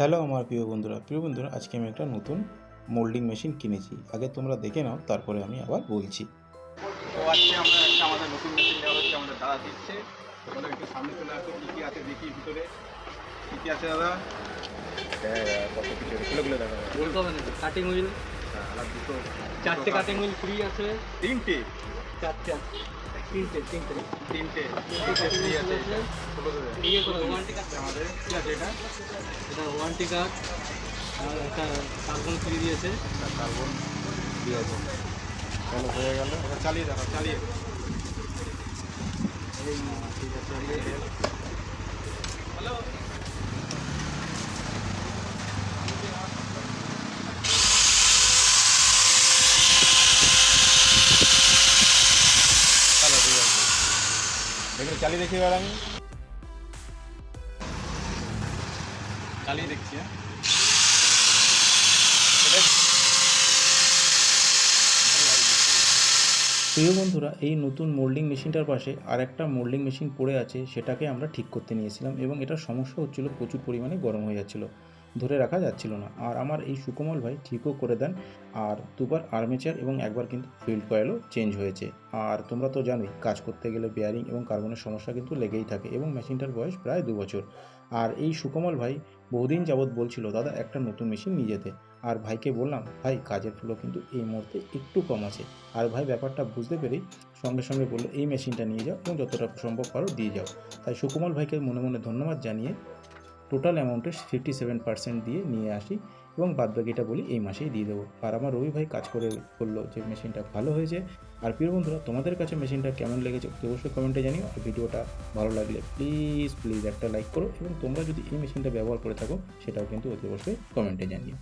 Hello আমার প্রিয় বন্ধুরা আজকে আমি একটা নতুন মোল্ডিং মেশিন কিনেছি। আগে তোমরা দেখে নাও, তারপরে আমি আবার বলছি। তো আজকে আমরা একটা আমাদের নতুন মেশিন নেওয়া হচ্ছে, আমাদের দাদা দিচ্ছে। তো দাদা একটু সামনে চলে আসো, কী কী আছে দেখি ভিতরে। কী কী আছে দাদা? হ্যাঁ, কত কিছু খুলে দেখা যাবে। বলতে হবে না, কাটিং হুইল হ্যাঁ, আর দুটো 4টে কাটিং হুইল ফ্রি আছে। তিনটে 4টে তিনটে তিনটে ফ্রি আছে। ছোটো দেবে ইয়ে করে ওয়ারেন্টি কার্ড, আমাদের কী আছে এটা? এটা ওয়ারেন্টি কার্ড আর একটা কার্বন ফ্রি দিয়েছে। কার্বন দিয়েছে। চলো হয়ে গেল, এবার চালিয়ে দেখো, চালিয়ে। এই ঠিক আছে, হ্যালো। চলো ঠিক আছে, দেখুন চালিয়ে দেখি এবার আমি চালিয়ে দেখছি। হ্যাঁ প্রিয় বন্ধুরা, এই নতুন মোল্ডিং মেশিনটার পাশে আর একটা মোল্ডিং মেশিন পড়ে আছে, সেটাকে আমরা ঠিক করতে নিয়েছিলাম এবং এটার সমস্যা হচ্ছিল, প্রচুর পরিমাণে গরম হয়ে যাচ্ছিল, ধরে রাখা যাচ্ছিল না। আর আমার এই সুকোমল ভাই ঠিকও করে দেন। আর দুবার আর্মেচার এবং একবার কিন্তু ফিল্ড কয়েলও চেঞ্জ হয়েছে। আর তোমরা তো জানোই, কাজ করতে গেলে বেয়ারিং এবং কার্বনের সমস্যা কিন্তু লেগেই থাকে এবং মেশিনটার বয়স প্রায় 2 বছর। আর এই সুকোমল ভাই বহুদিন যাবৎ বলছিল দাদা একটা নতুন মেশিন নিয়ে যেতে। আর ভাইকে বললাম, ভাই কাজের ফ্লো কিন্তু এই মুহূর্তে একটু কম আছে। আর ভাই ব্যাপারটা বুঝতে পেরেই সঙ্গে সঙ্গে বললো এই মেশিনটা নিয়ে যাও এবং যতটা সম্ভব পারো দিয়ে যাও। তাই সুকোমল ভাইকে মনে মনে ধন্যবাদ জানিয়ে টোটাল অ্যামাউন্টের 57% দিয়ে নিয়ে আসি এবং বাদবাকিটা বলি এই মাসেই দিয়ে দেবো। আর আমার রবি ভাই কাজ করে বললো যে মেশিনটা ভালো হয়েছে। আর প্রিয় বন্ধুরা, তোমাদের কাছে মেশিনটা কেমন লেগেছে অবশ্যই কমেন্টে জানিও। আর ভিডিওটা ভালো লাগলে প্লিজ একটা লাইক করো এবং তোমরা যদি এই মেশিনটা ব্যবহার করে থাকো সেটাও কিন্তু অতি অবশ্যই কমেন্টে জানিও।